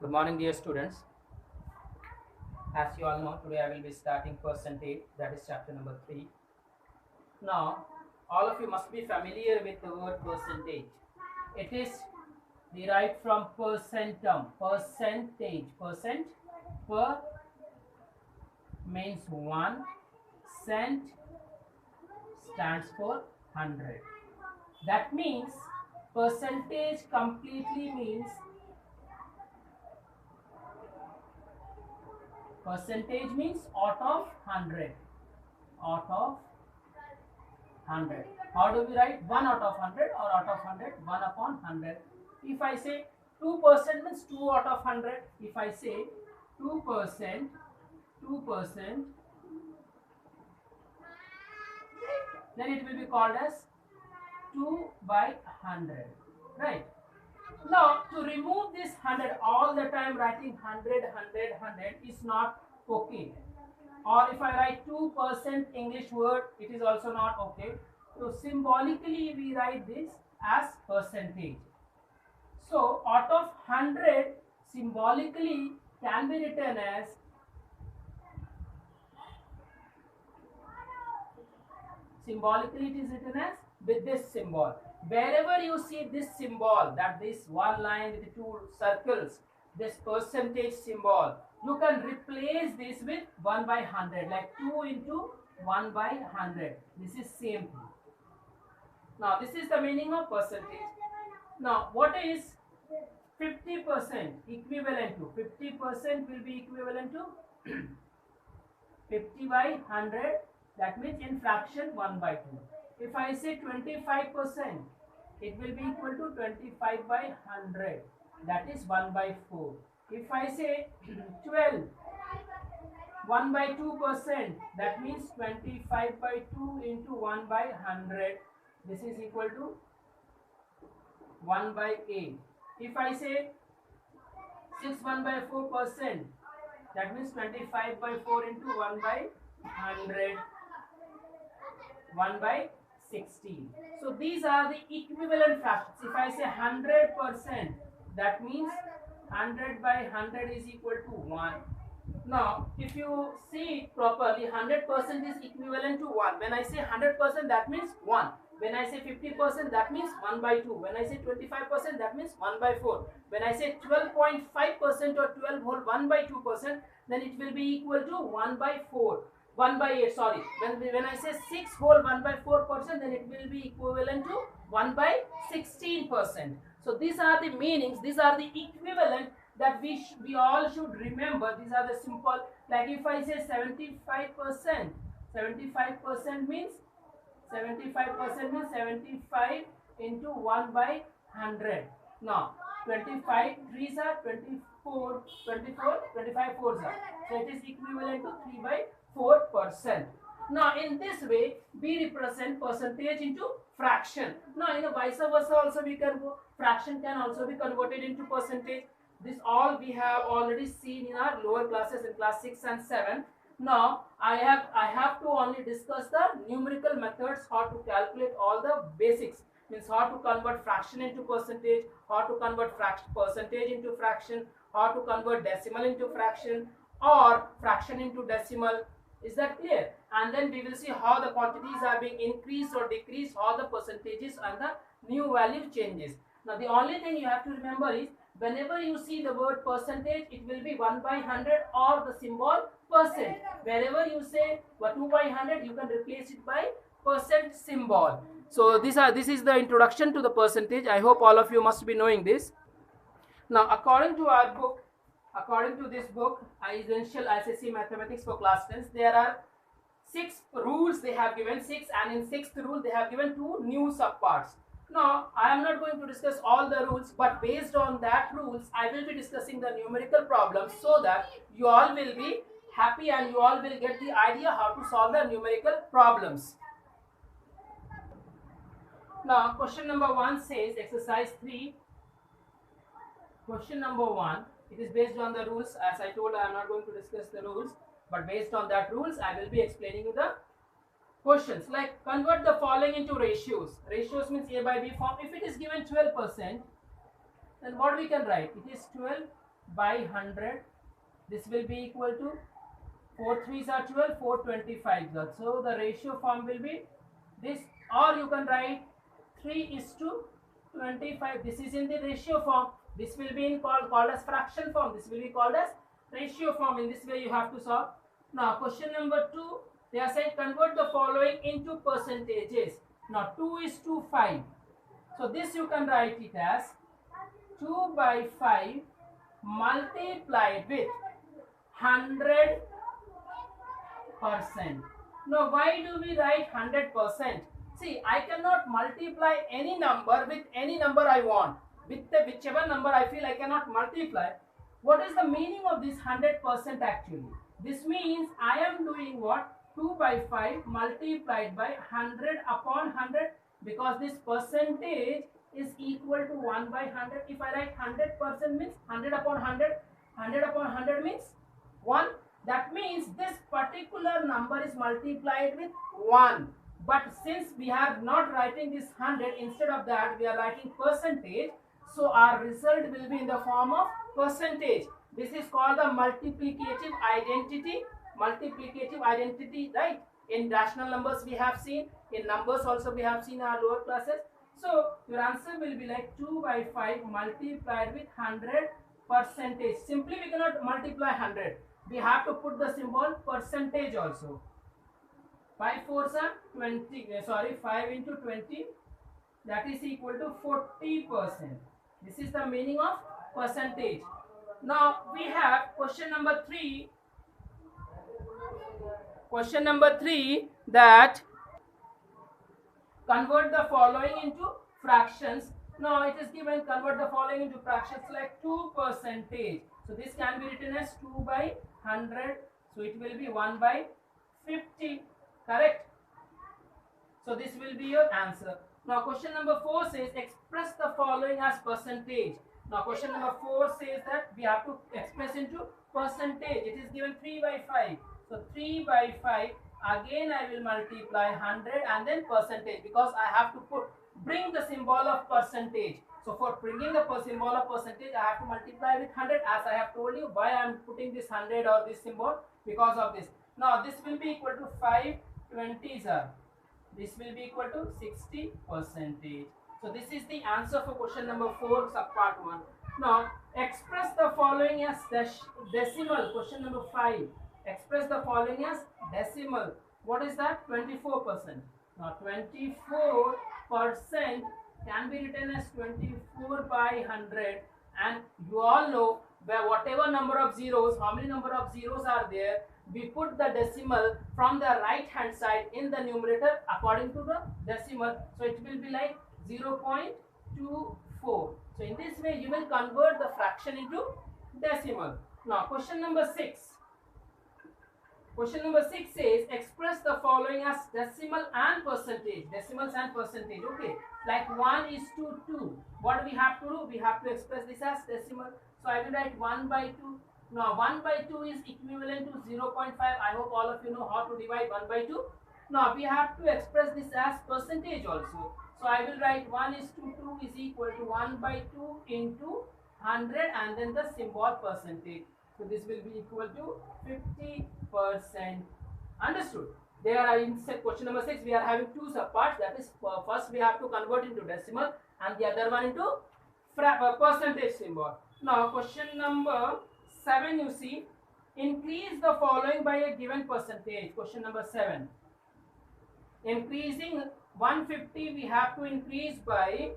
Good morning, dear students. As you all know, today I will be starting percentage, that is chapter number 3. Now, all of you must be familiar with the word percentage. It is derived from percentum, percentage. Percent, per means 1, cent stands for 100. That means percentage completely means out of 100. Out of 100. How do we write 1 out of 100 or out of 100? 1 upon 100. If I say 2% means 2 out of 100. If I say 2%, 2%, then it will be called as 2 by 100. Right? Now, to remove this 100, all the time writing 100, 100, 100 is not okay. Or if I write 2% English word, it is also not okay. So symbolically we write this as percentage. So out of 100 symbolically can be written as it is written as with this symbol. Wherever you see this symbol, that this one line with two circles, this percentage symbol, you can replace this with 1 by 100, like 2 into 1 by 100. This is same thing. Now this is the meaning of percentage. Now what is 50% equivalent to? 50% will be equivalent to 50 by 100, that means in fraction 1 by 2. If I say 25%, it will be equal to 25 by 100, that is 1 by 4. If I say 12, 1 by 2%, that means 25 by 2 into 1 by 100, this is equal to 1 by 8. If I say 6 1 by 4%, that means 25 by 4 into 1 by 100, 1 by 16. So these are the equivalent fractions. If I say 100%, that means 100 by 100 is equal to 1. Now, if you see it properly, 100% is equivalent to 1. When I say 100%, that means 1. When I say 50%, that means 1 by 2. When I say 25%, that means 1 by 4. When I say 12.5% or 12 whole 1 by 2%, then it will be equal to 1 by 4. 1 by 8, sorry. When I say 6 whole 1 by 4%, then it will be equivalent to 1 by 16%. So these are the meanings, these are the equivalent that we all should remember. These are the simple, like if I say 75%, 75% means 75 into 1 by 100. Now 25 3s are 24, 25 4s are, so it is equivalent to 3 by 4%. Now in this way we represent percentage into fraction. Now in a vice versa also we can go, fraction can also be converted into percentage. This all we have already seen in our lower classes in class 6 and 7. Now I have to only discuss the numerical methods, how to calculate all the basics, means how to convert fraction into percentage, how to convert percentage into fraction, how to convert decimal into fraction or fraction into decimal. Is that clear? And then we will see how the quantities are being increased or decreased, how the percentages and the new value changes. Now the only thing you have to remember is, whenever you see the word percentage, it will be 1 by 100 or the symbol percent. Wherever you say 2 by 100, you can replace it by percent symbol. So this is the introduction to the percentage. I hope all of you must be knowing this. Now according to our book, according to this book, Essential ICSE Mathematics for Class 10, there are 6 rules they have given, 6, and in 6th rule they have given 2 new subparts. Now I am not going to discuss all the rules, but based on that rules I will be discussing the numerical problems, so that you all will be happy and you all will get the idea how to solve the numerical problems. Now question number 1 says, exercise 3, question number 1, it is based on the rules. As I told, I am not going to discuss the rules, but based on that rules I will be explaining you the questions. Like, convert the following into ratios. Ratios means A by B form. If it is given 12%, then what we can write? It is 12 by 100. This will be equal to 4 3s are 12, 4 25s are. So the ratio form will be this, or you can write 3:25. This is in the ratio form. This will be called as fraction form. This will be called as ratio form. In this way you have to solve. Now question number 2, they are saying convert the following into percentages. Now 2:5. So this you can write it as 2 by 5 multiplied with 100%. Now why do we write 100%? See, I cannot multiply any number with any number I want. With whichever number I feel I cannot multiply. What is the meaning of this 100% actually? This means I am doing what? 2 by 5 multiplied by 100 upon 100, because this percentage is equal to 1 by 100. If I write 100% means 100 upon 100, 100 upon 100 means 1. That means this particular number is multiplied with 1. But since we are not writing this 100, instead of that we are writing percentage. So our result will be in the form of percentage. This is called the multiplicative identity. Multiplicative identity, right? In rational numbers we have seen. In numbers also we have seen in our lower classes. So your answer will be like 2 by 5 multiplied with 100%. Simply we cannot multiply 100. We have to put the symbol percentage also. 5 4s are 20. Sorry, 5 into 20. That is equal to 40%. This is the meaning of percentage. Now we have question number 3. Question number 3, that convert the following into fractions. Now it is given convert the following into fractions like 2%. So this can be written as 2 by 100. So it will be 1 by 50. Correct? So this will be your answer. Now question number 4 says express the following as percentage. Now question number 4 says that we have to express into percentage. It is given 3 by 5. So 3 by 5, again I will multiply 100 and then percentage, because I have to bring the symbol of percentage. So for bringing the symbol of percentage, I have to multiply with 100, as I have told you. Why I am putting this 100 or this symbol? Because of this. Now this will be equal to 5 20s are. This will be equal to 60%. So this is the answer for question number 4 sub part 1. Now express the following as decimal. Question number 5. Express the following as decimal. What is that? 24%. Now 24% can be written as 24 by 100, and you all know where whatever number of zeros, how many number of zeros are there, we put the decimal from the right hand side in the numerator according to the decimal. So it will be like 0.24. So in this way you will convert the fraction into decimal. Now question number 6. Question number 6 says express the following as decimal and percentage. Decimals and percentage. Okay. Like 1:2. What we have to do? We have to express this as decimal. So I will write 1 by 2. Now 1 by 2 is equivalent to 0.5. I hope all of you know how to divide 1 by 2. Now we have to express this as percentage also. So I will write 1:2 is equal to 1 by 2 into 100 and then the symbol percentage. So this will be equal to 50%. Understood? There are in question number 6 we are having two subparts. That is, first we have to convert into decimal and the other one into percentage symbol. Now question number 7, you see, increase the following by a given percentage. Question number 7. Increasing 150 we have to increase by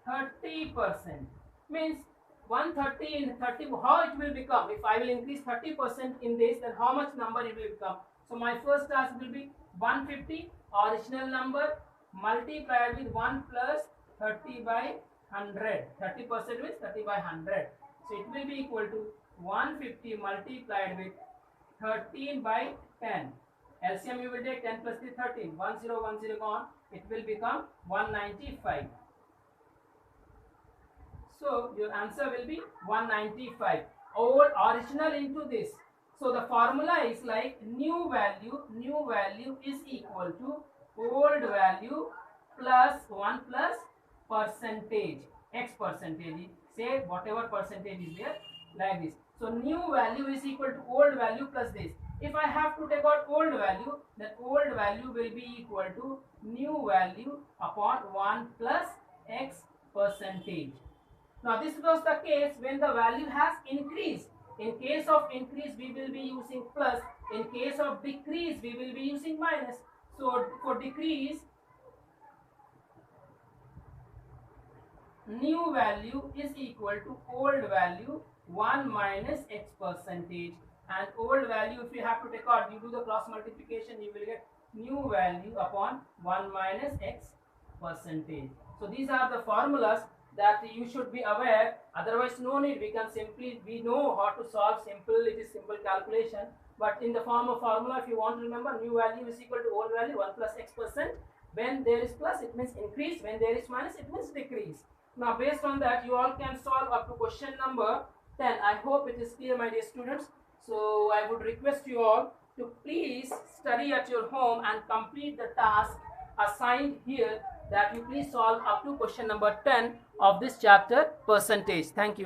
30%. Means 130 in 30, how it will become? If I will increase 30% in this, then how much number it will become? So my first task will be 150 original number multiplied with 1 plus 30 by 100. 30% means 30 by 100. So it will be equal to 150 multiplied with 13 by 10. LCM you will take 10 plus 3 13. 1010 gone. It will become 195. So your answer will be 195. Old original into this. So the formula is like new value is equal to old value plus 1 plus percentage, x percentage, say whatever percentage is there, like this. So new value is equal to old value plus this. If I have to take out old value, then old value will be equal to new value upon 1 plus x percentage. Now this was the case when the value has increased. In case of increase, we will be using plus. In case of decrease, we will be using minus. So for decrease, new value is equal to old value 1 minus x percentage, and old value, if you have to take out, you do the cross multiplication, you will get new value upon 1 minus x percentage. So these are the formulas that you should be aware, otherwise no need. We know how to solve simple, it is simple calculation, but in the form of formula, if you want to remember, new value is equal to old value 1 plus x percent. When there is plus, it means increase. When there is minus, it means decrease. Now based on that, you all can solve up to question number 10. I hope it is clear, my dear students. So I would request you all to please study at your home and complete the task assigned here, that you please solve up to question number 10 of this chapter, percentage. Thank you.